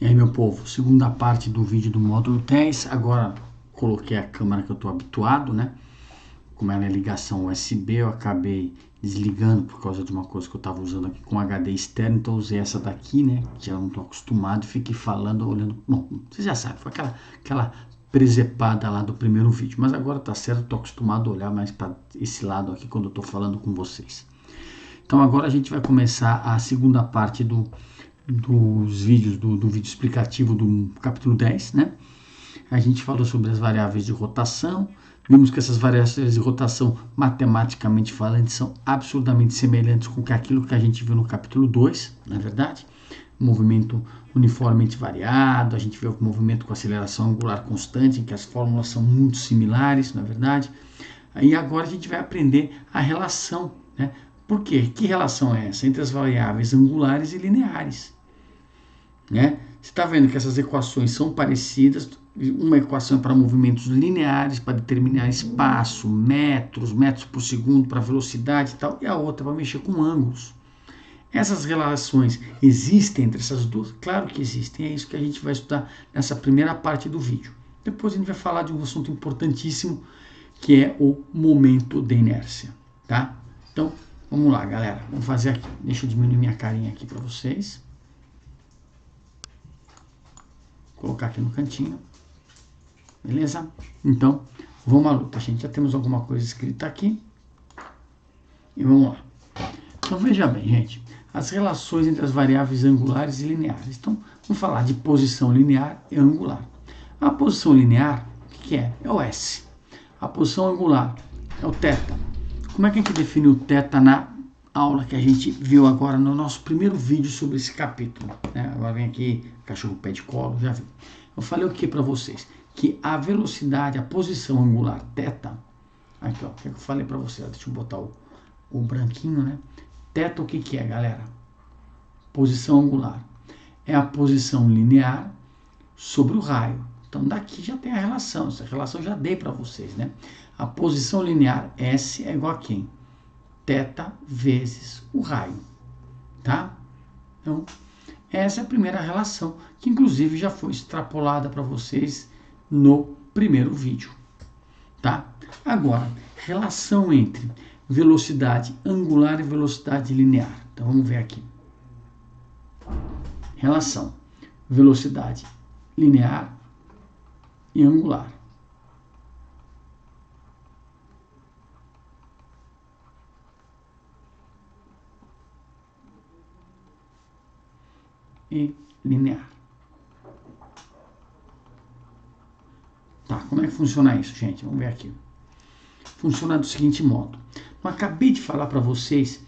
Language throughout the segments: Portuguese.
E aí, meu povo, segunda parte do vídeo do módulo 10. Agora coloquei a câmera que eu estou habituado, né? Como ela é ligação USB, eu acabei desligando por causa de uma coisa que eu estava usando aqui com HD externo, então eu usei essa daqui, né? Que já não estou acostumado e fiquei falando, olhando. Bom, vocês já sabem, foi aquela presepada lá do primeiro vídeo, mas agora tá certo, estou acostumado a olhar mais para esse lado aqui quando eu estou falando com vocês. Então agora a gente vai começar a segunda parte dos vídeos, do vídeo explicativo do capítulo 10, né? A gente falou sobre as variáveis de rotação, vimos que essas variáveis de rotação, matematicamente falando, são absurdamente semelhantes com aquilo que a gente viu no capítulo 2, não é verdade? Movimento uniformemente variado, a gente vê o movimento com aceleração angular constante, em que as fórmulas são muito similares, não é verdade? E agora a gente vai aprender a relação, né? Por quê? Que relação é essa entre as variáveis angulares e lineares? Né? Você está vendo que essas equações são parecidas. Uma equação é para movimentos lineares, para determinar espaço, metros por segundo, para velocidade e tal, e a outra para mexer com ângulos. Essas relações existem entre essas duas? Claro que existem, é isso que a gente vai estudar nessa primeira parte do vídeo. Depois a gente vai falar de um assunto importantíssimo, que é o momento de inércia, tá? Então, vamos lá, galera. Vamos fazer aqui. Deixa eu diminuir minha carinha aqui para vocês. Colocar aqui no cantinho. Beleza? Então, vamos à luta, gente. Já temos alguma coisa escrita aqui. E vamos lá. Então, veja bem, gente. As relações entre as variáveis angulares e lineares. Então, vamos falar de posição linear e angular. A posição linear, o que é? É o S. A posição angular é o θ. Como é que a gente define o θ na aula que a gente viu agora no nosso primeiro vídeo sobre esse capítulo? Agora vem aqui, cachorro pé de colo, já viu. Eu falei o que para vocês? Que a velocidade, a posição angular θ, aqui ó, o que eu falei para vocês? Deixa eu botar o branquinho, né? Θ o que é, galera? Posição angular. É a posição linear sobre o raio. Então daqui já tem a relação, essa relação eu já dei para vocês, né? A posição linear S é igual a quem? θ vezes o raio, tá? Então, essa é a primeira relação, que inclusive já foi extrapolada para vocês no primeiro vídeo, tá? Agora, relação entre velocidade angular e velocidade linear. Então, vamos ver aqui. Relação velocidade linear e angular. E linear. Tá, como é que funciona isso, gente? Vamos ver aqui. Funciona do seguinte modo. Eu acabei de falar para vocês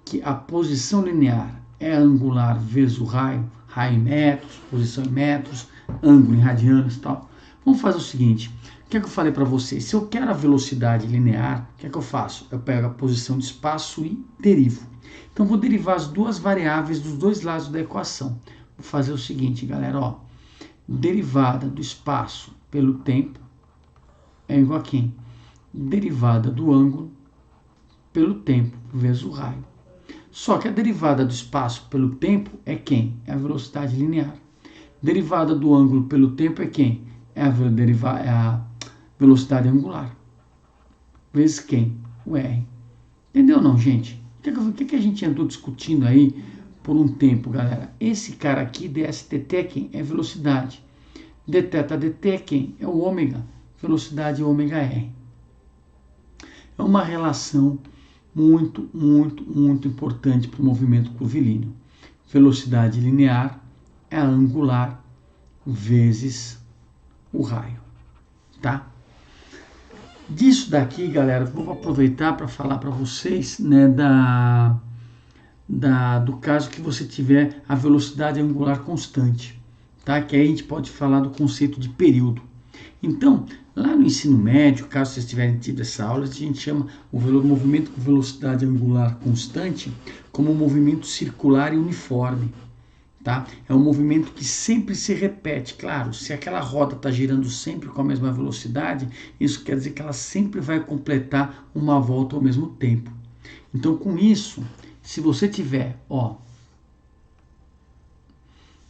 que a posição linear é angular vezes o raio em metros, posição em metros, ângulo em radianos e tal. Vamos fazer o seguinte, o que é que eu falei para vocês? Se eu quero a velocidade linear, o que é que eu faço? Eu pego a posição de espaço e derivo. Então, vou derivar as duas variáveis dos dois lados da equação. Vou fazer o seguinte, galera, ó. Derivada do espaço pelo tempo é igual a quem? Derivada do ângulo pelo tempo vezes o raio. Só que a derivada do espaço pelo tempo é quem? É a velocidade linear. Derivada do ângulo pelo tempo é quem? É a velocidade angular. Vezes quem? O R. Entendeu não, gente? O que a gente andou discutindo aí por um tempo, galera? Esse cara aqui, dSdt, é quem? É velocidade. Dθ dt é quem? É o ômega. Velocidade ômega R. É uma relação muito, muito, muito importante para o movimento curvilíneo. Velocidade linear é a angular vezes o raio, tá? Disso daqui, galera, vou aproveitar para falar para vocês, né, do caso que você tiver a velocidade angular constante, tá? Que aí a gente pode falar do conceito de período. Então, lá no ensino médio, caso vocês tiverem tido essa aula, a gente chama o movimento com velocidade angular constante como um movimento circular e uniforme. Tá? É um movimento que sempre se repete. Claro, se aquela roda está girando sempre com a mesma velocidade, isso quer dizer que ela sempre vai completar uma volta ao mesmo tempo. Então, com isso, se você tiver, ó,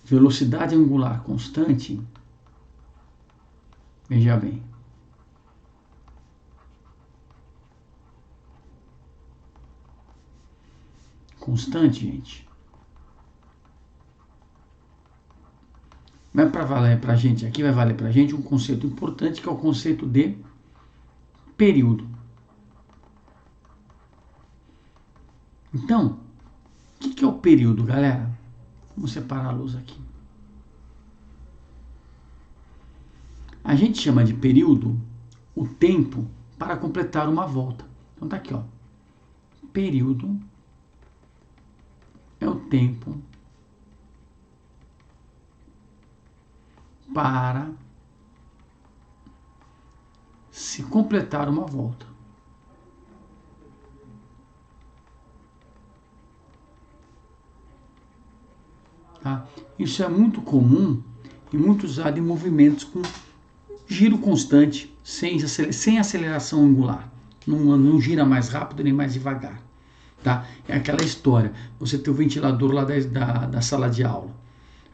velocidade angular constante, veja bem, constante, gente, vai para valer para a gente, aqui vai valer para a gente um conceito importante, que é o conceito de período. Então, o que é o período, galera? Vamos separar a luz aqui. A gente chama de período o tempo para completar uma volta. Então tá aqui, ó. Período é o tempo para se completar uma volta. Tá? Isso é muito comum e muito usado em movimentos com giro constante, sem aceleração angular. Não gira mais rápido nem mais devagar. Tá? É aquela história, você tem o ventilador lá da sala de aula.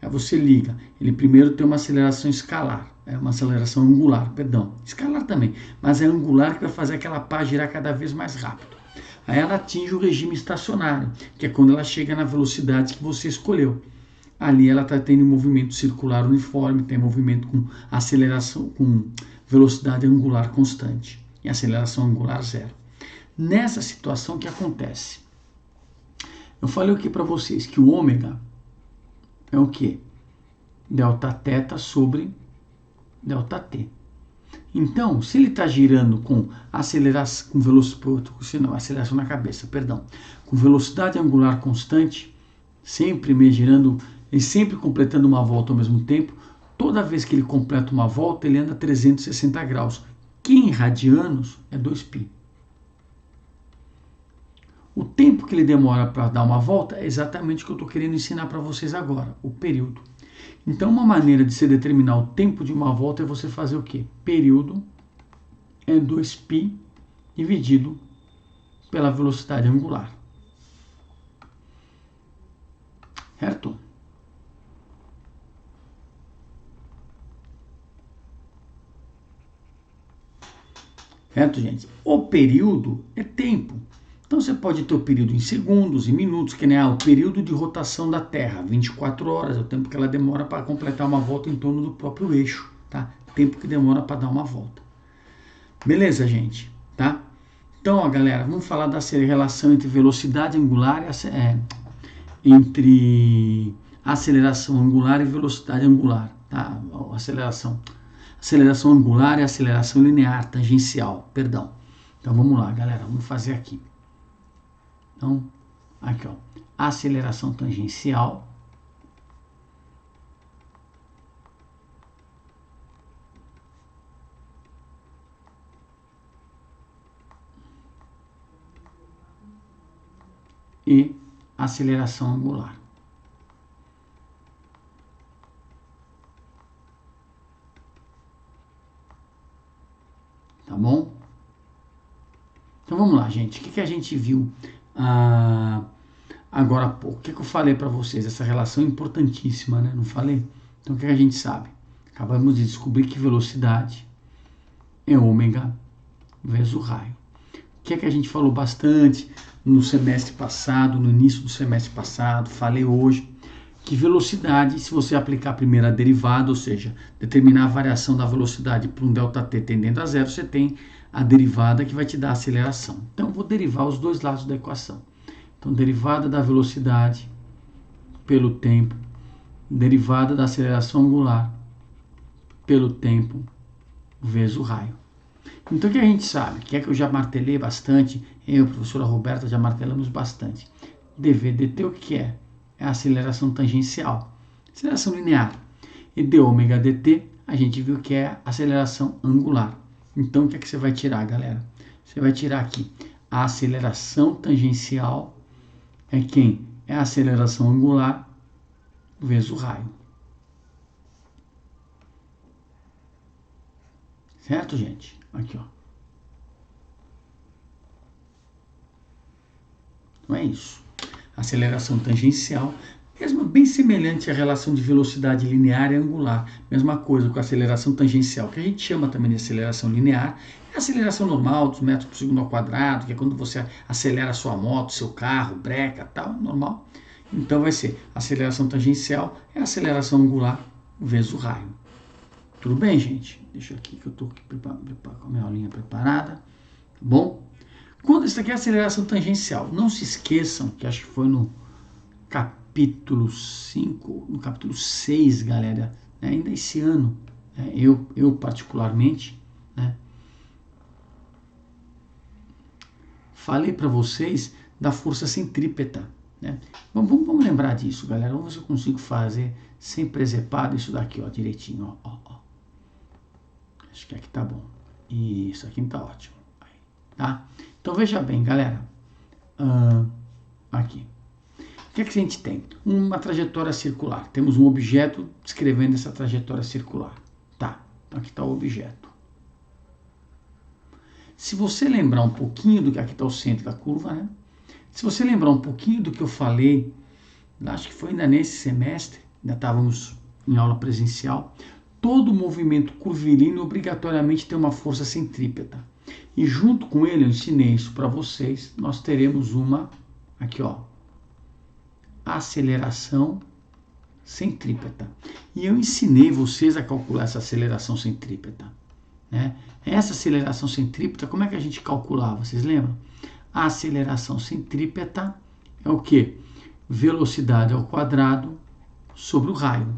Aí você liga, ele primeiro tem uma aceleração escalar, uma aceleração angular, perdão, escalar também, mas é angular que vai fazer aquela pá girar cada vez mais rápido. Aí ela atinge o regime estacionário, que é quando ela chega na velocidade que você escolheu. Ali ela está tendo movimento circular uniforme, tem movimento com aceleração, com velocidade angular constante e aceleração angular zero. Nessa situação, o que acontece? Eu falei aqui para vocês que o ômega é o que? Delta θ sobre delta t. Então, se ele está girando com aceleração, com aceleração na cabeça, perdão, com velocidade angular constante, sempre girando e sempre completando uma volta ao mesmo tempo, toda vez que ele completa uma volta, ele anda 360 graus, que em radianos é 2π. O tempo que ele demora para dar uma volta é exatamente o que eu estou querendo ensinar para vocês agora, o período. Então, uma maneira de se determinar o tempo de uma volta é você fazer o quê? Período é 2π dividido pela velocidade angular. Certo? Certo, gente? O período é tempo. Então você pode ter o período em segundos e minutos, que nem o período de rotação da Terra, 24 horas, é o tempo que ela demora para completar uma volta em torno do próprio eixo, tá? Tempo que demora para dar uma volta. Beleza, gente? Tá? Então, ó, galera, vamos falar da relação entre velocidade angular e entre aceleração angular e velocidade angular, tá? Aceleração angular e aceleração linear, tangencial, perdão. Então vamos lá, galera, vamos fazer aqui. Então, aqui, ó, aceleração tangencial e aceleração angular. Tá bom? Então vamos lá, gente. O que a gente viu agora há pouco? O que eu falei para vocês? Essa relação é importantíssima, né? Não falei? Então o que a gente sabe? Acabamos de descobrir que velocidade é ômega vezes o raio. O que a gente falou bastante no semestre passado, no início do semestre passado, falei hoje, que velocidade, se você aplicar a primeira derivada, ou seja, determinar a variação da velocidade por um ΔT tendendo a zero, você tem a derivada que vai te dar a aceleração. Então, eu vou derivar os dois lados da equação. Então, derivada da velocidade pelo tempo, derivada da aceleração angular pelo tempo vezes o raio. Então, o que a gente sabe? Que eu já martelei bastante, eu e a professora Roberta já martelamos bastante. dV/dt o que é? É a aceleração tangencial, aceleração linear. E dω dt, a gente viu que é a aceleração angular. Então, o que você vai tirar, galera? Você vai tirar aqui a aceleração tangencial é quem? É a aceleração angular vezes o raio. Certo, gente? Aqui, ó. Então é isso. Aceleração tangencial Bem semelhante à relação de velocidade linear e angular. Mesma coisa com a aceleração tangencial, que a gente chama também de aceleração linear. É a aceleração normal, dos metros por segundo ao quadrado, que é quando você acelera a sua moto, seu carro, breca, tal, normal. Então vai ser aceleração tangencial, é a aceleração angular vezes o raio. Tudo bem, gente? Deixa aqui que eu estou com a minha aulinha preparada. Tá bom? Quando isso aqui é aceleração tangencial, não se esqueçam que acho que foi no capítulo 5, no capítulo 6, galera, né, ainda esse ano, né, eu particularmente, né, falei para vocês da força centrípeta. Né? Vamos lembrar disso, galera. Vamos ver se eu consigo fazer sem presepado isso daqui, ó, direitinho. Ó. Acho que aqui tá bom. Isso aqui tá ótimo. Aí, tá? Então veja bem, galera. Aqui. O que é que a gente tem? Uma trajetória circular. Temos um objeto descrevendo essa trajetória circular. Tá, então aqui está o objeto. Se você lembrar um pouquinho do que aqui está o centro da curva, né? Se você lembrar um pouquinho do que eu falei, acho que foi ainda nesse semestre, ainda estávamos em aula presencial, todo movimento curvilíneo obrigatoriamente tem uma força centrípeta. E junto com ele, eu ensinei isso para vocês, nós teremos uma, aqui ó, aceleração centrípeta. E eu ensinei vocês a calcular essa aceleração centrípeta. Né? Essa aceleração centrípeta, como é que a gente calculava? Vocês lembram? A aceleração centrípeta é o quê? Velocidade ao quadrado sobre o raio.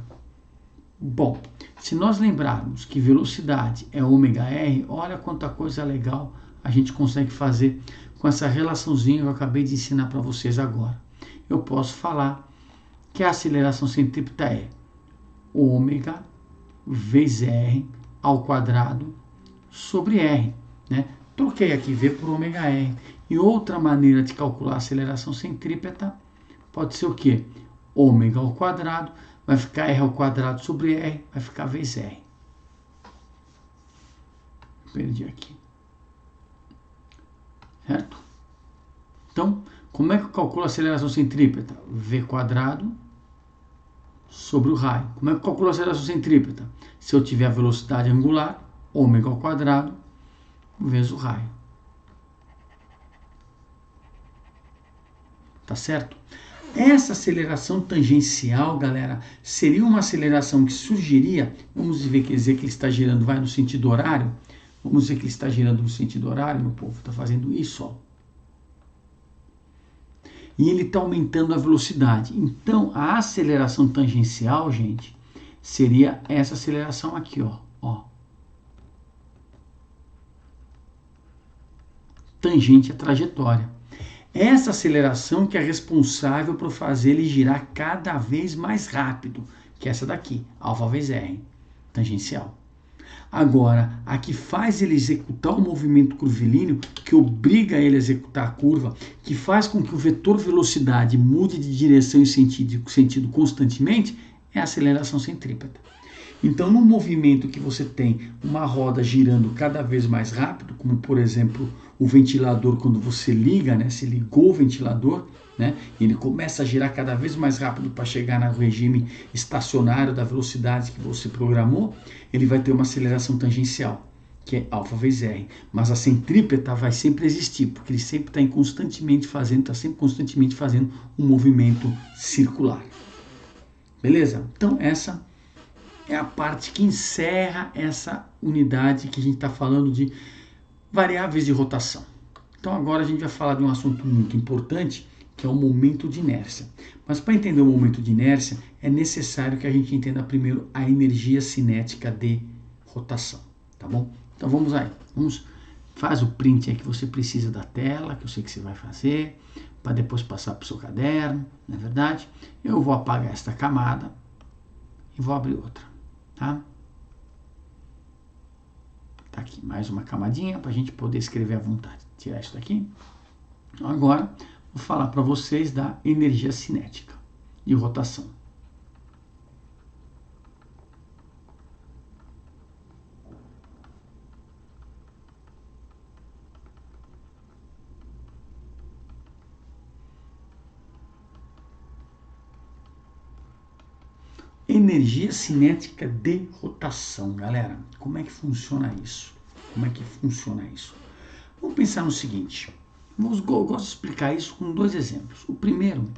Bom, se nós lembrarmos que velocidade é ômega-r, olha quanta coisa legal a gente consegue fazer com essa relaçãozinha que eu acabei de ensinar para vocês agora. Eu posso falar que a aceleração centrípeta é ômega vezes r ao quadrado sobre r. Né? Troquei aqui V por ômega r. E outra maneira de calcular a aceleração centrípeta pode ser o quê? Ômega ao quadrado, vai ficar r ao quadrado sobre r, vai ficar vezes r. Perdi aqui. Certo? Então, como é que eu calculo a aceleração centrípeta? V quadrado sobre o raio. Como é que eu calculo a aceleração centrípeta? Se eu tiver a velocidade angular, ômega ao quadrado vezes o raio. Tá certo? Essa aceleração tangencial, galera, seria uma aceleração que surgiria, vamos dizer que ele está girando, vai no sentido horário, vamos dizer que ele está girando no sentido horário, meu povo, está fazendo isso, ó. E ele está aumentando a velocidade. Então, a aceleração tangencial, gente, seria essa aceleração aqui, ó. Tangente à trajetória. Essa aceleração que é responsável por fazer ele girar cada vez mais rápido, que é essa daqui, alfa vezes r, tangencial. Agora, a que faz ele executar o movimento curvilíneo, que obriga ele a executar a curva, que faz com que o vetor velocidade mude de direção e sentido constantemente, é a aceleração centrípeta. Então, no movimento que você tem uma roda girando cada vez mais rápido, como por exemplo o ventilador, quando você liga, né, se ligou o ventilador, né, e ele começa a girar cada vez mais rápido para chegar no regime estacionário da velocidade que você programou, ele vai ter uma aceleração tangencial, que é alfa vezes r. Mas a centrípeta vai sempre existir, porque ele sempre está sempre constantemente fazendo um movimento circular. Beleza? Então, essa é a parte que encerra essa unidade que a gente está falando de variáveis de rotação. Então agora a gente vai falar de um assunto muito importante, que é o momento de inércia. Mas para entender o momento de inércia, é necessário que a gente entenda primeiro a energia cinética de rotação, tá bom? Então vamos aí, faz o print aí que você precisa da tela, que eu sei que você vai fazer, para depois passar para o seu caderno, não é verdade? Eu vou apagar esta camada e vou abrir outra. Tá? Tá aqui mais uma camadinha para a gente poder escrever à vontade. Tirar isso daqui. Agora, vou falar para vocês da energia cinética de rotação. Energia cinética de rotação, galera. Como é que funciona isso? Vamos pensar no seguinte. Eu gosto de explicar isso com 2 exemplos. O primeiro,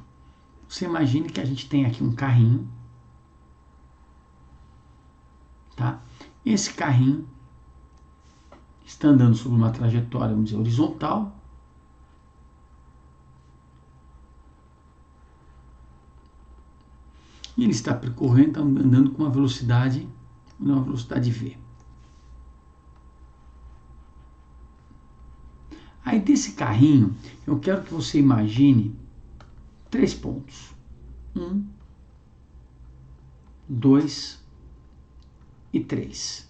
você imagine que a gente tem aqui um carrinho, tá? Esse carrinho está andando sobre uma trajetória, vamos dizer, horizontal. E ele está percorrendo, andando com uma velocidade V. Aí desse carrinho, eu quero que você imagine 3 pontos. 1, 2 e 3.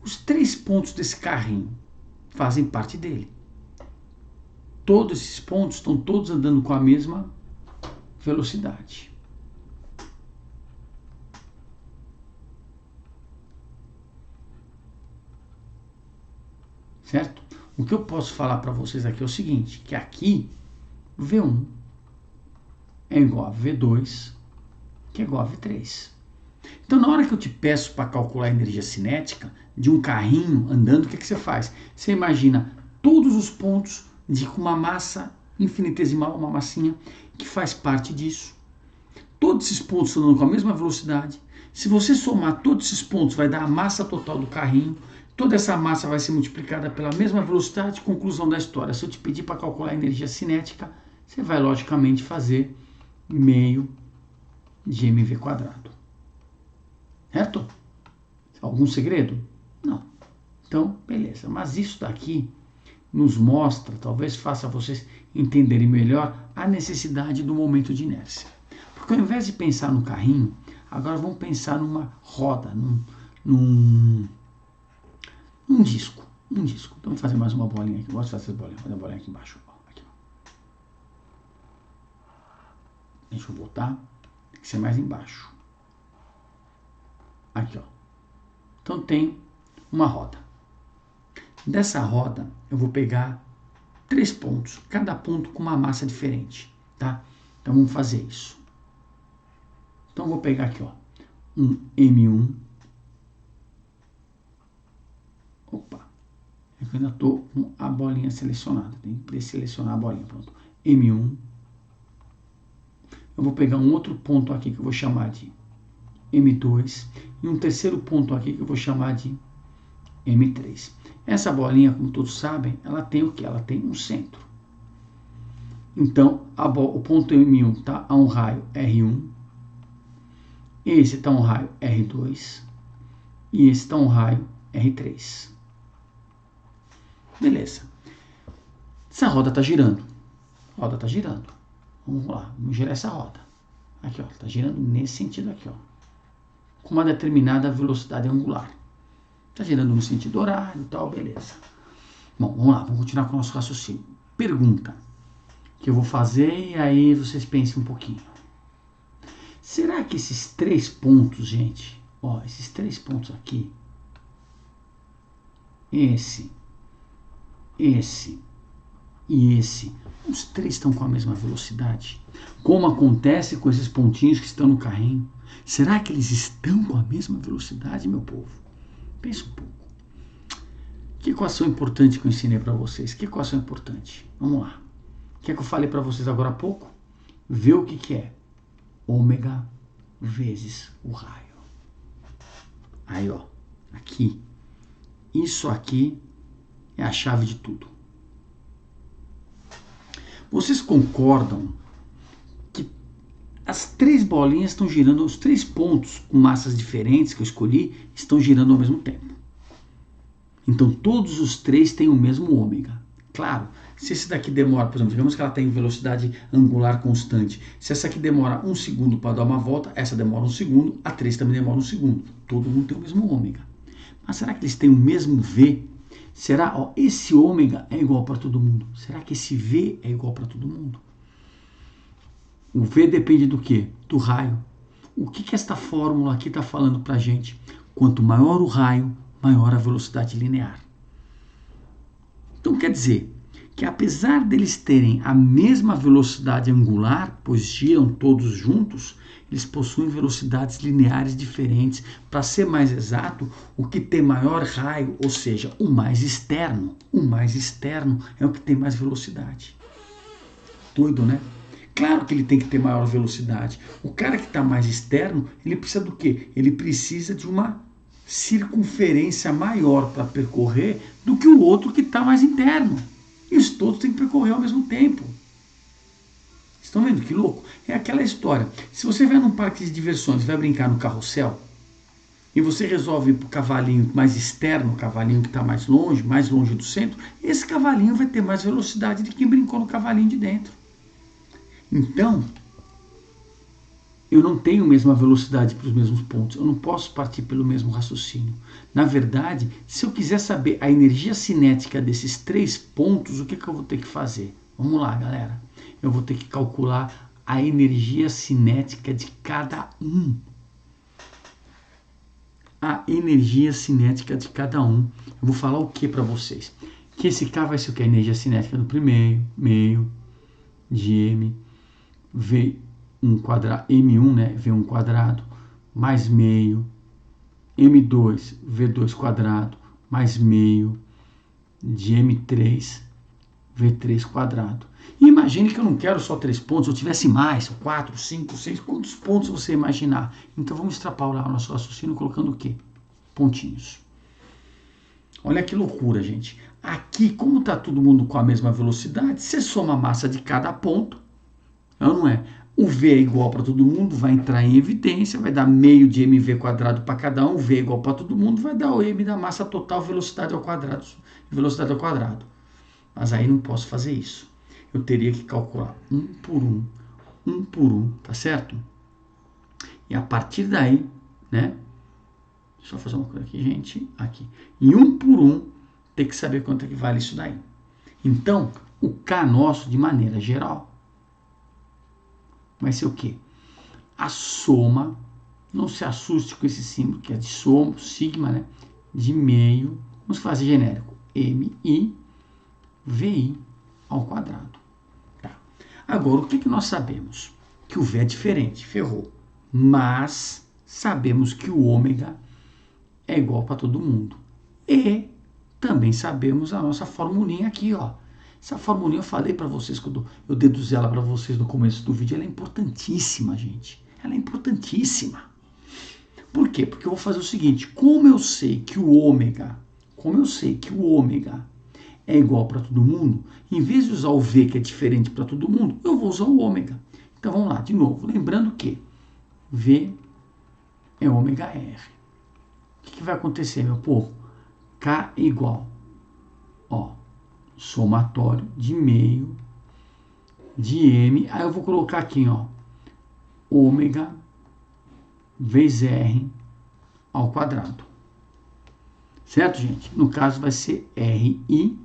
Os 3 pontos desse carrinho fazem parte dele. Todos esses pontos estão todos andando com a mesma velocidade. Certo? O que eu posso falar para vocês aqui é o seguinte, que aqui V1 é igual a V2, que é igual a V3. Então, na hora que eu te peço para calcular a energia cinética de um carrinho andando, o que você faz? Você imagina todos os pontos com uma massa infinitesimal, uma massinha, que faz parte disso. Todos esses pontos estão andando com a mesma velocidade. Se você somar todos esses pontos, vai dar a massa total do carrinho. Toda essa massa vai ser multiplicada pela mesma velocidade. Conclusão da história. Se eu te pedir para calcular a energia cinética, você vai logicamente fazer meio de mv². Certo? Algum segredo? Não. Então, beleza. Mas isso daqui nos mostra, talvez faça vocês entenderem melhor a necessidade do momento de inércia. Porque ao invés de pensar no carrinho, agora vamos pensar numa roda, num disco. Então vamos fazer mais uma bolinha aqui. Eu gosto de fazer bolinha. Vou fazer a bolinha aqui embaixo. Aqui. Deixa eu botar. Tem que ser mais embaixo. Aqui, ó. Então tem uma roda. Dessa roda eu vou pegar 3 pontos, cada ponto com uma massa diferente, tá? Então vamos fazer isso. Então eu vou pegar aqui, ó, um M1. Opa, eu ainda estou com a bolinha selecionada, tem que desselecionar a bolinha, pronto. M1. Eu vou pegar um outro ponto aqui que eu vou chamar de M2 e um terceiro ponto aqui que eu vou chamar de M3. Essa bolinha, como todos sabem, ela tem o que? Ela tem um centro. Então, o ponto M1 está a um raio R1, esse está a um raio R2 e esse está a um raio R3. Beleza. Essa roda está girando. Vamos lá, vamos girar essa roda. Aqui, ó, está girando nesse sentido aqui, ó, com uma determinada velocidade angular. Está girando no sentido horário e tal, beleza. Bom, vamos lá, vamos continuar com o nosso raciocínio. Pergunta que eu vou fazer e aí vocês pensem um pouquinho. Será que esses 3 pontos, gente, ó, esses 3 pontos aqui, esse e esse, os 3 estão com a mesma velocidade? Como acontece com esses pontinhos que estão no carrinho? Será que eles estão com a mesma velocidade, meu povo? Pensa um pouco. Que equação importante que eu ensinei para vocês? Que equação importante? Vamos lá. O que é que eu falei para vocês agora há pouco? Vê o que é. Ômega vezes o raio. Aí, ó. Aqui. Isso aqui é a chave de tudo. Vocês concordam que as 3 bolinhas estão girando, os 3 pontos com massas diferentes que eu escolhi estão girando ao mesmo tempo. Então todos os 3 têm o mesmo ômega. Claro, se esse daqui demora, por exemplo, digamos que ela tem velocidade angular constante. Se essa aqui demora 1 segundo para dar uma volta, essa demora 1 segundo, a 3 também demora 1 segundo. Todo mundo tem o mesmo ômega. Mas será que eles têm o mesmo V? Será, ó, esse ômega é igual para todo mundo? Será que esse V é igual para todo mundo? O V depende do quê? Do raio. O que esta fórmula aqui está falando para a gente? Quanto maior o raio, maior a velocidade linear. Então quer dizer que apesar deles terem a mesma velocidade angular, pois giram todos juntos, eles possuem velocidades lineares diferentes. Para ser mais exato, o que tem maior raio, ou seja, o mais externo é o que tem mais velocidade. Doido, né? Claro que ele tem que ter maior velocidade. O cara que está mais externo, ele precisa do quê? Ele precisa de uma circunferência maior para percorrer do que o outro que está mais interno. E os todos têm que percorrer ao mesmo tempo. Estão vendo que louco? É aquela história. Se você vai num parque de diversões, vai brincar no carrossel, e você resolve ir para o cavalinho mais externo, o cavalinho que está mais longe do centro, esse cavalinho vai ter mais velocidade de quem brincou no cavalinho de dentro. Então, eu não tenho a mesma velocidade para os mesmos pontos. Eu não posso partir pelo mesmo raciocínio. Na verdade, se eu quiser saber a energia cinética desses 3 pontos, o que eu vou ter que fazer? Vamos lá, galera. Eu vou ter que calcular a energia cinética de cada um. A energia cinética de cada um. Eu vou falar o que para vocês? Que esse K vai ser o que? A energia cinética do primeiro, meio, de M, V1 quadrado, M1, né? V1 quadrado, mais meio, M2, V2 quadrado, mais meio, de M3, V3 quadrado. E imagine que eu não quero só 3 pontos, eu tivesse mais, 4, 5, 6, quantos pontos você imaginar? Então vamos extrapolar o nosso raciocínio colocando o quê? Pontinhos. Olha que loucura, gente. Aqui, como está todo mundo com a mesma velocidade, você soma a massa de cada ponto, não é? O V é igual para todo mundo, vai entrar em evidência, vai dar meio de mv quadrado para cada um, V é igual para todo mundo, vai dar o m da massa total, velocidade ao quadrado. Mas aí não posso fazer isso. Eu teria que calcular um por um, tá certo? E a partir daí, né? Deixa eu fazer uma coisa aqui, gente. Aqui. E um por um, tem que saber quanto é que vale isso daí. Então, o K nosso, de maneira geral, vai ser o quê? A soma, não se assuste com esse símbolo, que é de soma, sigma, né? De meio, vamos fazer genérico, MI, VI ao quadrado. Tá. Agora, o que nós sabemos? Que o V é diferente, ferrou. Mas sabemos que o ômega é igual para todo mundo. E também sabemos a nossa formulinha aqui, ó. Essa formulinha eu falei para vocês, quando eu deduzi ela para vocês no começo do vídeo, ela é importantíssima, gente. Ela é importantíssima. Por quê? Porque eu vou fazer o seguinte, como eu sei que o ômega é igual para todo mundo, em vez de usar o V, que é diferente para todo mundo, eu vou usar o ômega. Então vamos lá, de novo, lembrando que V é ômega R. O que vai acontecer, meu povo? K igual, ó, somatório de meio de M, aí eu vou colocar aqui, ó, ômega vezes R ao quadrado. Certo, gente? No caso vai ser RI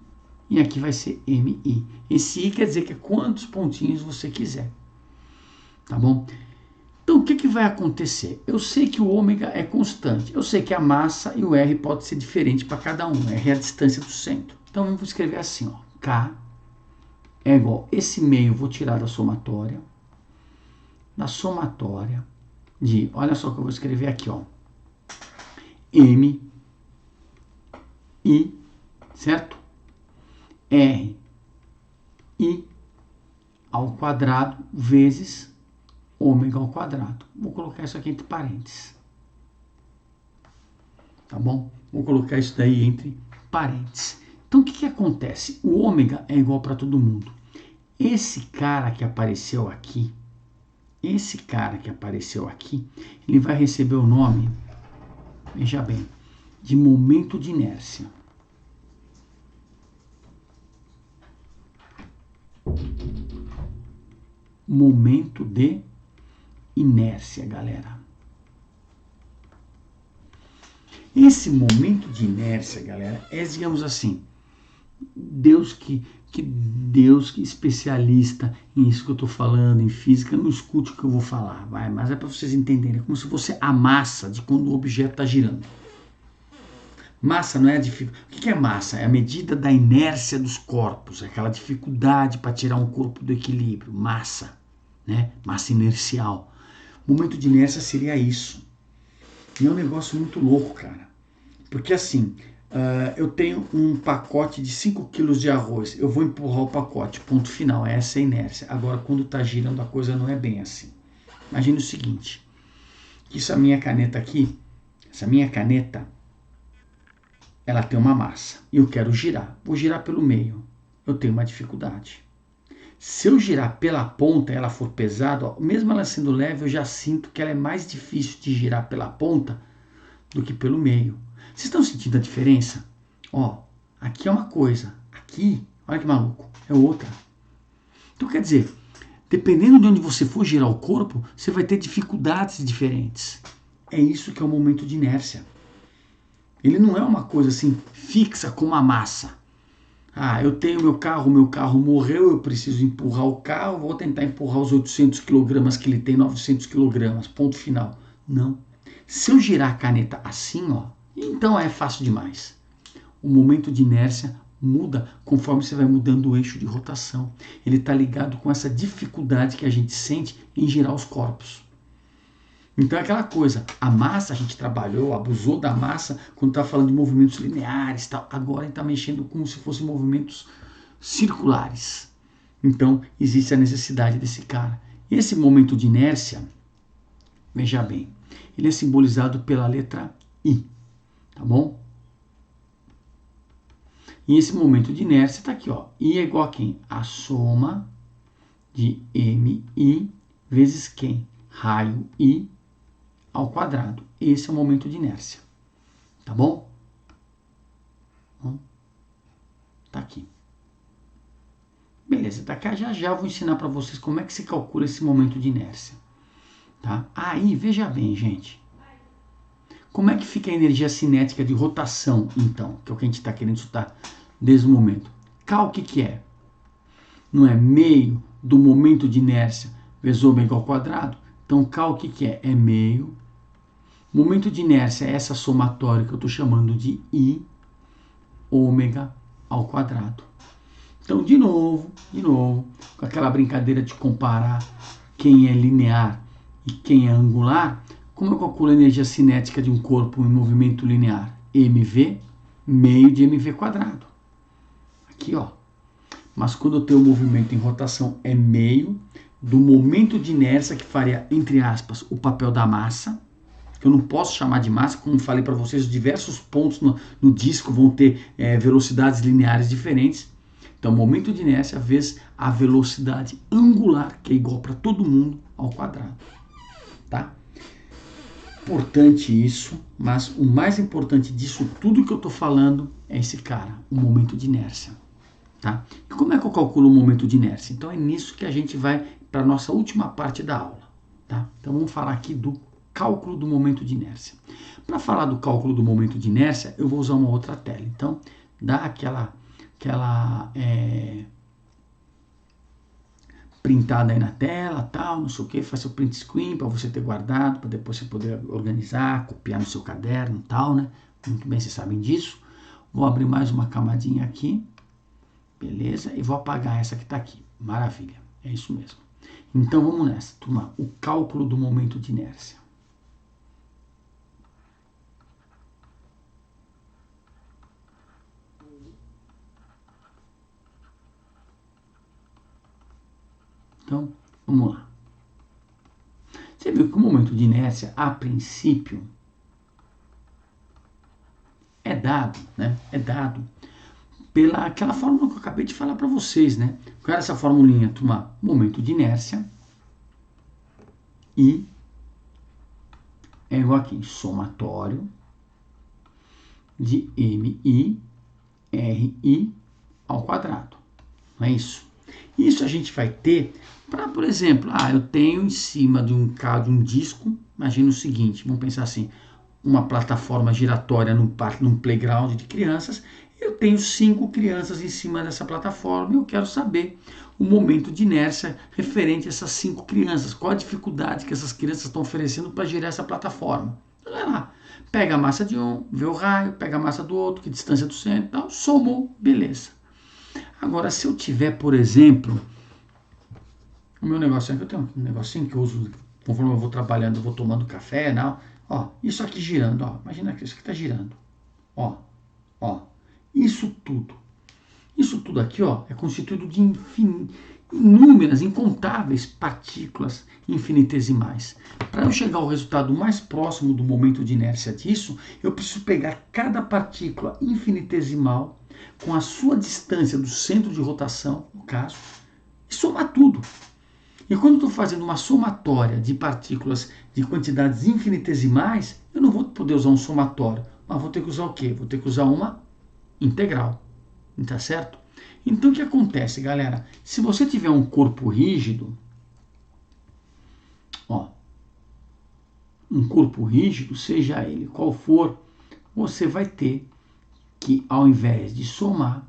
e aqui vai ser MI. Esse I quer dizer que é quantos pontinhos você quiser. Tá bom? Então, o que vai acontecer? Eu sei que o ômega é constante. Eu sei que a massa e o R pode ser diferente para cada um. R é a distância do centro. Então, eu vou escrever assim, ó. K é igual, esse meio eu vou tirar da somatória. Da somatória de, olha só que eu vou escrever aqui, ó. M, I, certo? R, I ao quadrado vezes ômega ao quadrado. Vou colocar isso aqui entre parênteses. Tá bom? Vou colocar isso daí entre parênteses. Então, o que acontece? O ômega é igual para todo mundo. Esse cara que apareceu aqui, ele vai receber o nome, veja bem, de momento de inércia. Momento de inércia, galera. Esse momento de inércia, galera, é, digamos assim, Deus que especialista em isso que eu estou falando, em física, não escute o que eu vou falar, vai, mas é para vocês entenderem, é como se fosse a massa de quando o objeto está girando. Massa não é a dificuldade. O que é massa? É a medida da inércia dos corpos, é aquela dificuldade para tirar um corpo do equilíbrio. Massa, né? Massa inercial. O momento de inércia seria isso. E é um negócio muito louco, cara. Porque assim, eu tenho um pacote de 5 quilos de arroz, eu vou empurrar o pacote, ponto final, essa é a inércia. Agora, quando está girando, a coisa não é bem assim. Imagine o seguinte, essa minha caneta aqui, ela tem uma massa, e eu quero girar, vou girar pelo meio, eu tenho uma dificuldade. Se eu girar pela ponta e ela for pesada, mesmo ela sendo leve, eu já sinto que ela é mais difícil de girar pela ponta do que pelo meio. Vocês estão sentindo a diferença? Ó, aqui é uma coisa, aqui, olha que maluco, é outra. Então quer dizer, dependendo de onde você for girar o corpo, você vai ter dificuldades diferentes. É isso que é o momento de inércia. Ele não é uma coisa assim fixa como a massa. Ah, eu tenho meu carro morreu, eu preciso empurrar o carro, vou tentar empurrar os 800 kg que ele tem, 900 kg, ponto final. Não. Se eu girar a caneta assim, ó, então é fácil demais. O momento de inércia muda conforme você vai mudando o eixo de rotação. Ele está ligado com essa dificuldade que a gente sente em girar os corpos. Então é aquela coisa, a massa a gente trabalhou, abusou da massa quando está falando de movimentos lineares, tal. Agora a gente está mexendo como se fossem movimentos circulares. Então existe a necessidade desse cara. Esse momento de inércia, veja bem, ele é simbolizado pela letra I, tá bom? E esse momento de inércia está aqui, ó. I é igual a quem? A soma de MI vezes quem? Raio I ao quadrado. Esse é o momento de inércia. Tá bom? Tá aqui. Beleza, daqui a já vou ensinar para vocês como é que se calcula esse momento de inércia. Tá? Aí, veja bem, gente. Como é que fica a energia cinética de rotação, então? Que é o que a gente está querendo estudar desde o momento. K o que é? Não é meio do momento de inércia vezes ômega ao quadrado? Então, K o que é? É meio. Momento de inércia é essa somatória que eu estou chamando de I ômega ao quadrado. Então, de novo, com aquela brincadeira de comparar quem é linear e quem é angular, como eu calculo a energia cinética de um corpo em movimento linear? mv, meio de mv quadrado. Aqui, ó. Mas quando eu tenho o movimento em rotação, é meio do momento de inércia que faria, entre aspas, o papel da massa, que eu não posso chamar de massa, como falei para vocês, diversos pontos no disco vão ter velocidades lineares diferentes. Então, momento de inércia vezes a velocidade angular, que é igual para todo mundo, ao quadrado. Tá? Importante isso, mas o mais importante disso tudo que eu estou falando é esse cara, o momento de inércia. Tá? E como é que eu calculo o momento de inércia? Então, é nisso que a gente vai para a nossa última parte da aula. Tá? Então, vamos falar aqui do cálculo do momento de inércia. Para falar do cálculo do momento de inércia, eu vou usar uma outra tela. Então, dá aquela printada aí na tela, tal, não sei o que, faz seu print screen para você ter guardado, para depois você poder organizar, copiar no seu caderno, tal, né? Muito bem, vocês sabem disso. Vou abrir mais uma camadinha aqui, beleza? E vou apagar essa que está aqui. Maravilha, é isso mesmo. Então vamos nessa, turma. O cálculo do momento de inércia. Então, vamos lá. Você viu que o momento de inércia, a princípio, é dado, né? É dado pela aquela fórmula que eu acabei de falar para vocês, né? Qual era essa formulinha? Turma, momento de inércia I é igual aqui, somatório de MI RI ao quadrado. Não é isso? Isso a gente vai ter para, por exemplo, eu tenho em cima de um disco, imagina o seguinte, vamos pensar assim, uma plataforma giratória num playground de crianças, eu tenho 5 crianças em cima dessa plataforma e eu quero saber o momento de inércia referente a essas 5 crianças, qual a dificuldade que essas crianças estão oferecendo para girar essa plataforma. vai lá. Pega a massa de um, vê o raio, pega a massa do outro, que distância do centro, tal, somou, beleza. Agora, se eu tiver, por exemplo, o meu negocinho, eu tenho um negocinho que eu uso, conforme eu vou trabalhando, eu vou tomando café, não. Ó, isso aqui girando, ó, imagina que isso aqui está girando. Ó, isso tudo aqui, ó, é constituído de inúmeras, incontáveis partículas infinitesimais. Para eu chegar ao resultado mais próximo do momento de inércia disso, eu preciso pegar cada partícula infinitesimal com a sua distância do centro de rotação, no caso, e somar tudo. E quando eu estou fazendo uma somatória de partículas de quantidades infinitesimais, eu não vou poder usar um somatório, mas vou ter que usar o quê? Vou ter que usar uma integral. Tá certo? Então o que acontece, galera? Se você tiver um corpo rígido, ó, um corpo rígido, seja ele qual for, você vai ter que, ao invés de somar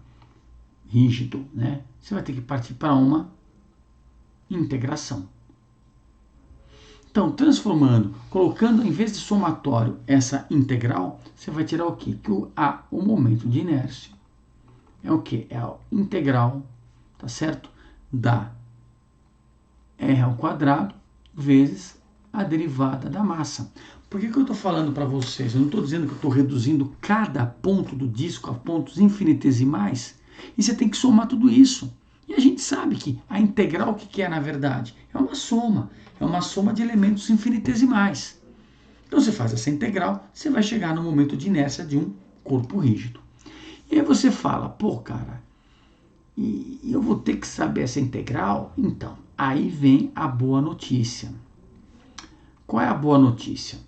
rígido, né, você vai ter que partir para uma integração. Então, transformando, colocando em vez de somatório essa integral, você vai tirar o quê? Que o momento de inércia é o que? É a integral, tá certo? Da r ao quadrado vezes a derivada da massa. Por que eu estou falando para vocês? Eu não estou dizendo que eu estou reduzindo cada ponto do disco a pontos infinitesimais. E você tem que somar tudo isso. E a gente sabe que a integral, o que é na verdade? É uma soma. É uma soma de elementos infinitesimais. Então você faz essa integral, você vai chegar no momento de inércia de um corpo rígido. E aí você fala, pô, cara, e eu vou ter que saber essa integral? Então, aí vem a boa notícia. Qual é a boa notícia?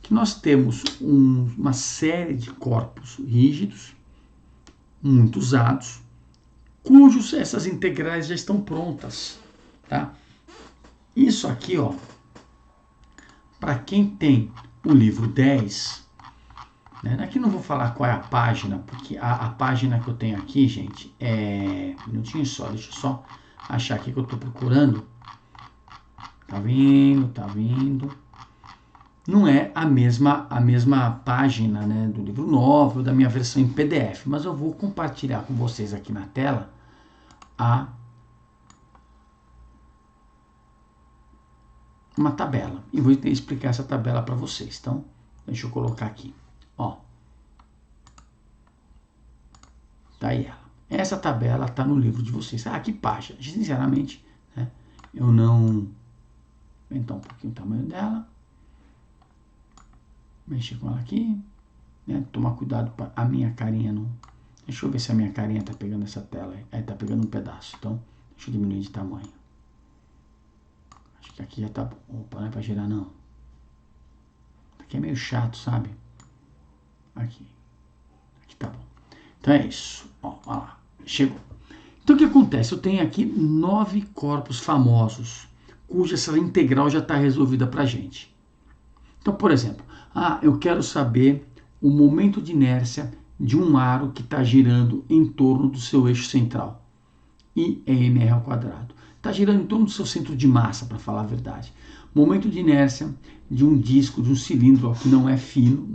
Que nós temos uma série de corpos rígidos, muito usados, cujos essas integrais já estão prontas, tá? Isso aqui, ó, para quem tem o livro 10, né? Aqui não vou falar qual é a página, porque a página que eu tenho aqui, gente, é... Um minutinho só, deixa eu só achar aqui que eu estou procurando. Tá vindo. Não é a mesma página, né, do livro novo, da minha versão em PDF, mas eu vou compartilhar com vocês aqui na tela uma tabela. E vou explicar essa tabela para vocês. Então, deixa eu colocar aqui. Ó, tá aí ela. Essa tabela está no livro de vocês. Ah, que página. Sinceramente, né, eu não... Vou aumentar um pouquinho o tamanho dela. Mexer com ela aqui. Né, tomar cuidado para a minha carinha não... Deixa eu ver se a minha carinha tá pegando essa tela. Aí tá pegando um pedaço. Então, deixa eu diminuir de tamanho. Acho que aqui já tá bom. Opa, não é pra girar não. Aqui é meio chato, sabe? Aqui tá bom. Então é isso. Ó lá. Chegou. Então o que acontece? Eu tenho aqui 9 corpos famosos, cuja essa integral já está resolvida pra gente. Então, por exemplo, eu quero saber o momento de inércia de um aro que está girando em torno do seu eixo central. I é mr ao quadrado. Está girando em torno do seu centro de massa, para falar a verdade. Momento de inércia de um disco, de um cilindro, ó, que não é fino,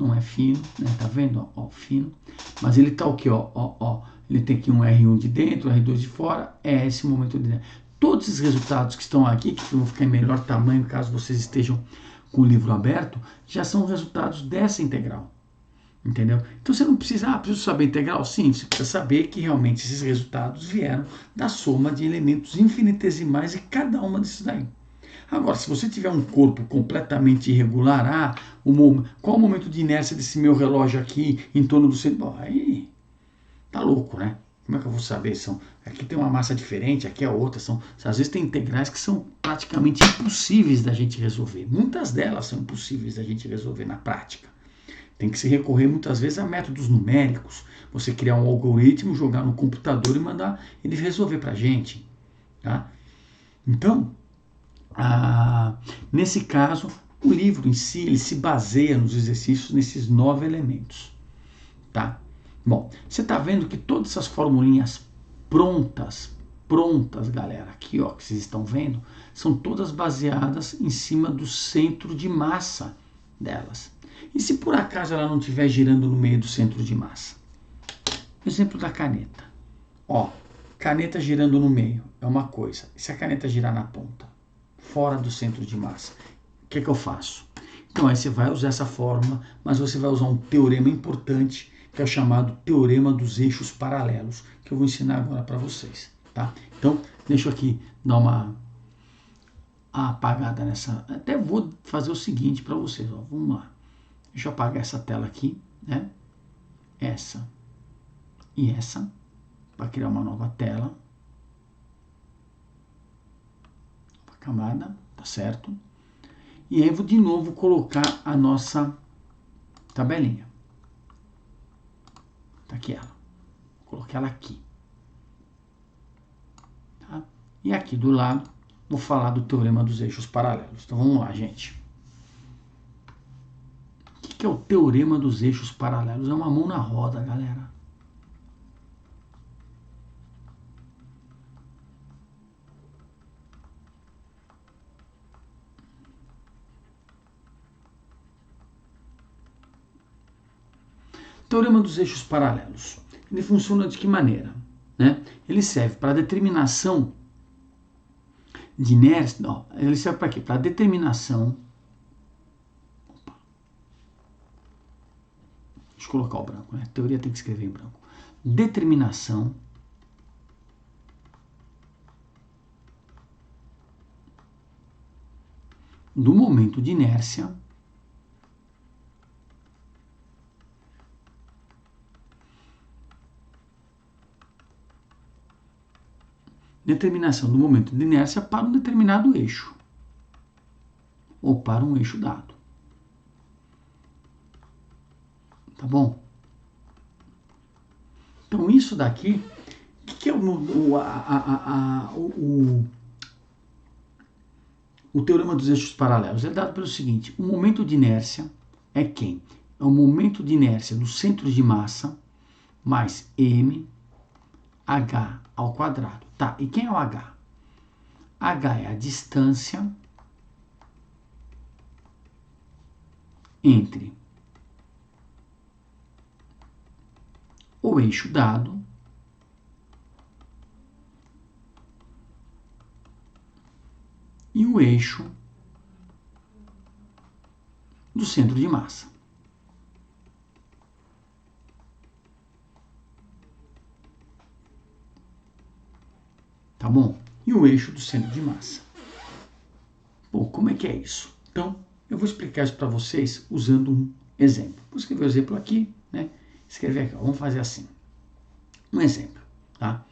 né? Tá vendo? Ó, fino. Mas ele tá o quê? Ó, ele tem aqui um R1 de dentro, R2 de fora, é esse momento de inércia. Todos esses resultados que estão aqui, que vão ficar em melhor tamanho caso vocês estejam com o livro aberto, já são resultados dessa integral. Entendeu? Então você não precisa, preciso saber integral? Sim, você precisa saber que realmente esses resultados vieram da soma de elementos infinitesimais e cada uma desses daí. Agora, se você tiver um corpo completamente irregular, qual o momento de inércia desse meu relógio aqui em torno do centro? Bom, aí tá louco, né? Como é que eu vou saber? Aqui tem uma massa diferente, aqui é outra. Às vezes tem integrais que são praticamente impossíveis da gente resolver. Muitas delas são impossíveis da gente resolver na prática. Tem que se recorrer muitas vezes a métodos numéricos. Você criar um algoritmo, jogar no computador e mandar ele resolver para a gente. Tá? Então, nesse caso, o livro em si ele se baseia nos exercícios nesses 9 elementos. Tá? Bom, você está vendo que todas essas formulinhas prontas, galera, aqui ó, que vocês estão vendo, são todas baseadas em cima do centro de massa delas. E se por acaso ela não estiver girando no meio do centro de massa? Exemplo da caneta. Ó, caneta girando no meio é uma coisa. E se a caneta girar na ponta, fora do centro de massa, o que eu faço? Então aí você vai usar essa fórmula, mas você vai usar um teorema importante, que é o chamado teorema dos eixos paralelos, que eu vou ensinar agora para vocês, tá? Então, deixa eu aqui dar uma apagada nessa. Até vou fazer o seguinte para vocês, ó. Vamos lá. Deixa eu apagar essa tela aqui, né? Essa e essa, para criar uma nova tela. Nova camada, tá certo? E aí eu vou de novo colocar a nossa tabelinha. Tá aqui ela. Vou colocar ela aqui. Tá? E aqui do lado, vou falar do teorema dos eixos paralelos. Então vamos lá, gente. O que é o teorema dos eixos paralelos? É uma mão na roda, galera. Teorema dos eixos paralelos. Ele funciona de que maneira? Né? Ele serve para determinação de inércia. Não, ele serve para quê? Para determinação. Opa. Deixa eu colocar o branco, né? A teoria tem que escrever em branco. Determinação do momento de inércia para um determinado eixo ou para um eixo dado. Tá bom? Então isso daqui, o que é o teorema dos eixos paralelos? É dado pelo seguinte: o momento de inércia é quem? É o momento de inércia do centro de massa mais mh ao quadrado. Tá, e quem é o h? H é a distância entre o eixo dado e o eixo do centro de massa. Tá bom? E o eixo do centro de massa. Bom, como é que é isso? Então, eu vou explicar isso para vocês usando um exemplo. Vou escrever o exemplo aqui, né? Escrever aqui, ó. Vamos fazer assim. Um exemplo, tá?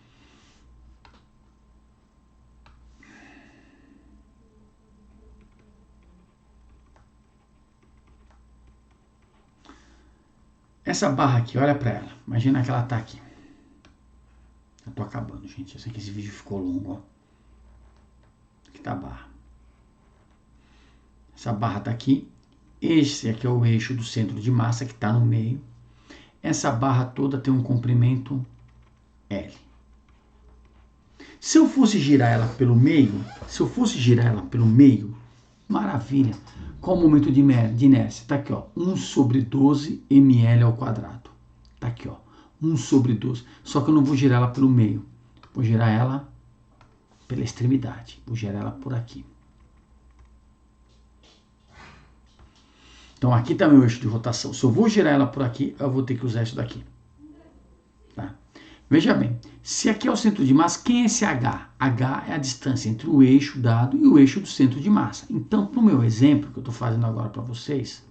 Essa barra aqui, olha para ela. Imagina que ela tá aqui. Eu tô acabando, gente. Eu sei que esse vídeo ficou longo, ó. Aqui tá a barra. Essa barra tá aqui. Esse aqui é o eixo do centro de massa que está no meio. Essa barra toda tem um comprimento L. Se eu fosse girar ela pelo meio, maravilha. Qual o momento de inércia? Tá aqui, ó, 1 sobre 12 ml ao quadrado. Tá aqui, ó, 1 sobre 12. Só que eu não vou girar ela pelo meio. Vou girar ela pela extremidade. Vou girar ela por aqui. Então aqui está meu eixo de rotação. Se eu vou girar ela por aqui, eu vou ter que usar isso daqui. Tá? Veja bem, se aqui é o centro de massa, quem é esse H? H é a distância entre o eixo dado e o eixo do centro de massa. Então, para o meu exemplo, que eu estou fazendo agora para vocês,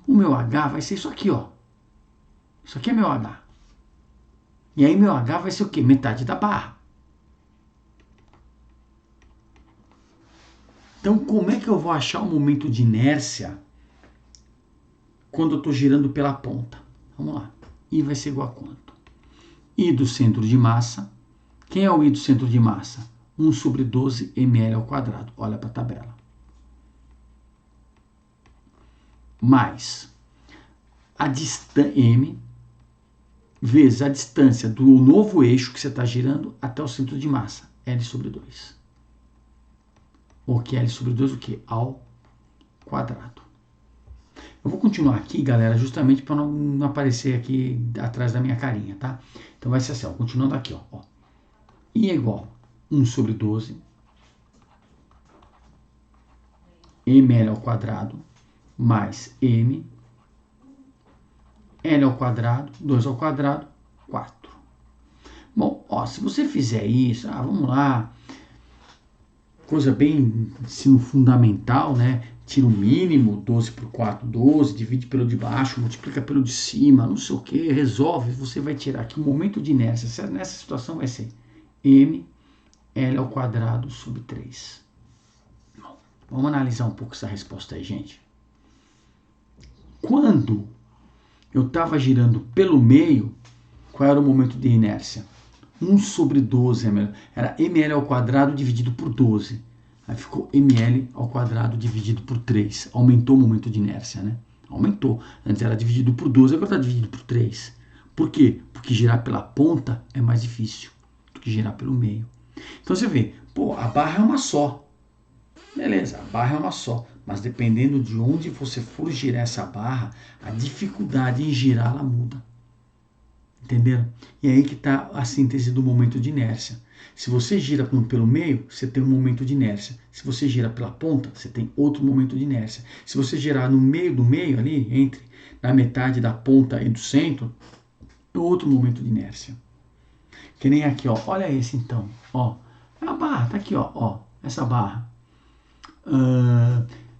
o meu H vai ser isso aqui, ó. Isso aqui é meu H. E aí meu H vai ser o quê? Metade da barra. Então, como é que eu vou achar o momento de inércia quando eu estou girando pela ponta? Vamos lá. I vai ser igual a quanto? I do centro de massa. Quem é o I do centro de massa? 1 sobre 12 ml ao quadrado. Olha para a tabela. Mais a distância M vezes a distância do novo eixo que você está girando até o centro de massa. L sobre 2. Ou que L sobre 2 o quê? Ao quadrado. Eu vou continuar aqui, galera, justamente para não aparecer aqui atrás da minha carinha, tá? Então vai ser assim, ó, continuando aqui, ó. I é igual a 1 sobre 12 ml ao quadrado mais m L ao quadrado, 2 ao quadrado, 4. Bom, ó, se você fizer isso, vamos lá, coisa bem ensino fundamental, né? Tira o mínimo, 12 por 4, 12, divide pelo de baixo, multiplica pelo de cima, não sei o que, resolve, você vai tirar aqui o momento de inércia. Nessa situação vai ser m L ao quadrado sobre 3. Bom, vamos analisar um pouco essa resposta aí, gente. Quando eu estava girando pelo meio, qual era o momento de inércia? 1 sobre 12 era ml ao quadrado dividido por 12. Aí ficou ml ao quadrado dividido por 3. Aumentou o momento de inércia, né? Aumentou. Antes era dividido por 12, agora está dividido por 3. Por quê? Porque girar pela ponta é mais difícil do que girar pelo meio. Então você vê, pô, a barra é uma só. Beleza, a barra é uma só. Mas dependendo de onde você for girar essa barra, a dificuldade em girá-la muda. Entenderam? E aí que está a síntese do momento de inércia. Se você gira pelo meio, você tem um momento de inércia. Se você gira pela ponta, você tem outro momento de inércia. Se você girar no meio do meio ali, entre na metade da ponta e do centro, é outro momento de inércia. Que nem aqui, ó. Olha esse então, ó. A barra, tá aqui, ó. Essa barra.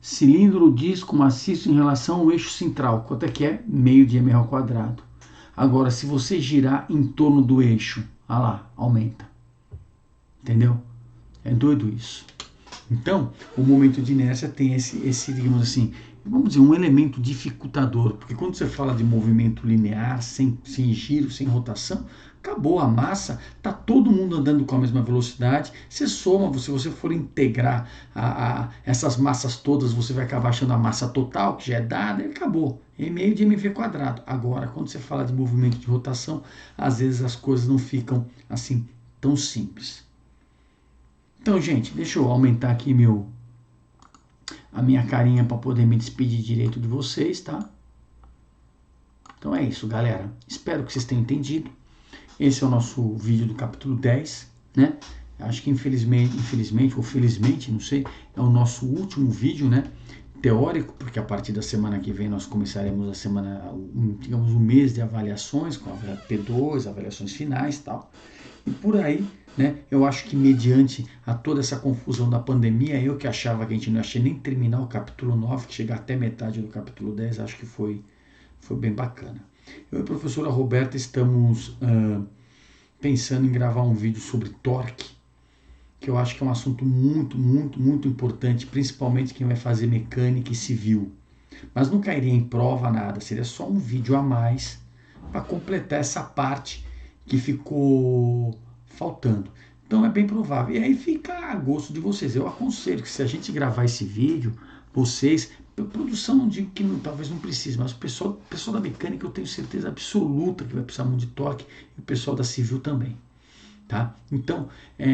Cilindro disco maciço em relação ao eixo central. Quanto é que é? Meio de ml ao quadrado. Agora, se você girar em torno do eixo, olha lá, aumenta. Entendeu? É doido isso. Então, o momento de inércia tem esse, digamos assim, vamos dizer, um elemento dificultador. Porque quando você fala de movimento linear, sem giro, sem rotação, acabou a massa, tá todo mundo andando com a mesma velocidade. Você soma, se você for integrar essas massas todas, você vai acabar achando a massa total, que já é dada, e acabou. É meio de mv quadrado. Agora, quando você fala de movimento de rotação, às vezes as coisas não ficam assim tão simples. Então, gente, deixa eu aumentar aqui a minha carinha para poder me despedir direito de vocês, tá? Então é isso, galera. Espero que vocês tenham entendido. Esse é o nosso vídeo do capítulo 10, né? Acho que infelizmente ou felizmente, não sei, é o nosso último vídeo, né? Teórico, porque a partir da semana que vem nós começaremos a semana, digamos, um mês de avaliações, com a P2, avaliações finais e tal. E por aí, né, eu acho que mediante a toda essa confusão da pandemia, eu que achava que a gente não ia nem terminar o capítulo 9, que chegar até metade do capítulo 10, acho que foi bem bacana. Eu e a professora Roberta estamos pensando em gravar um vídeo sobre torque, que eu acho que é um assunto muito importante, principalmente quem vai fazer mecânica e civil. Mas não cairia em prova nada, seria só um vídeo a mais para completar essa parte que ficou faltando. Então é bem provável. E aí fica a gosto de vocês. Eu aconselho que se a gente gravar esse vídeo, vocês, produção não digo que talvez não precise, mas o pessoal da mecânica eu tenho certeza absoluta que vai precisar muito de torque, e o pessoal da civil também. Tá? Então,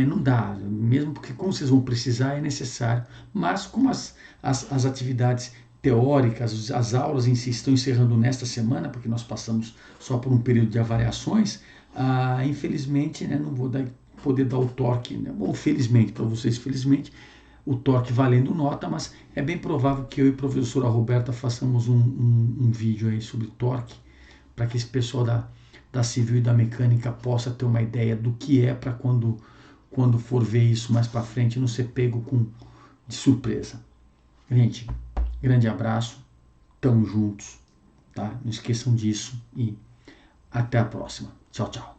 não dá, mesmo porque como vocês vão precisar, é necessário, mas como as atividades teóricas, as aulas em si estão encerrando nesta semana, porque nós passamos só por um período de avaliações, infelizmente, né, não vou poder dar o torque, né? Bom, felizmente, para vocês, felizmente, o torque valendo nota, mas é bem provável que eu e a professora Roberta façamos um vídeo aí sobre torque, para que esse pessoal da civil e da mecânica possa ter uma ideia do que é, para quando for ver isso mais para frente não ser pego de surpresa. Gente, grande abraço, tamo juntos, tá? Não esqueçam disso e até a próxima. Tchau, tchau.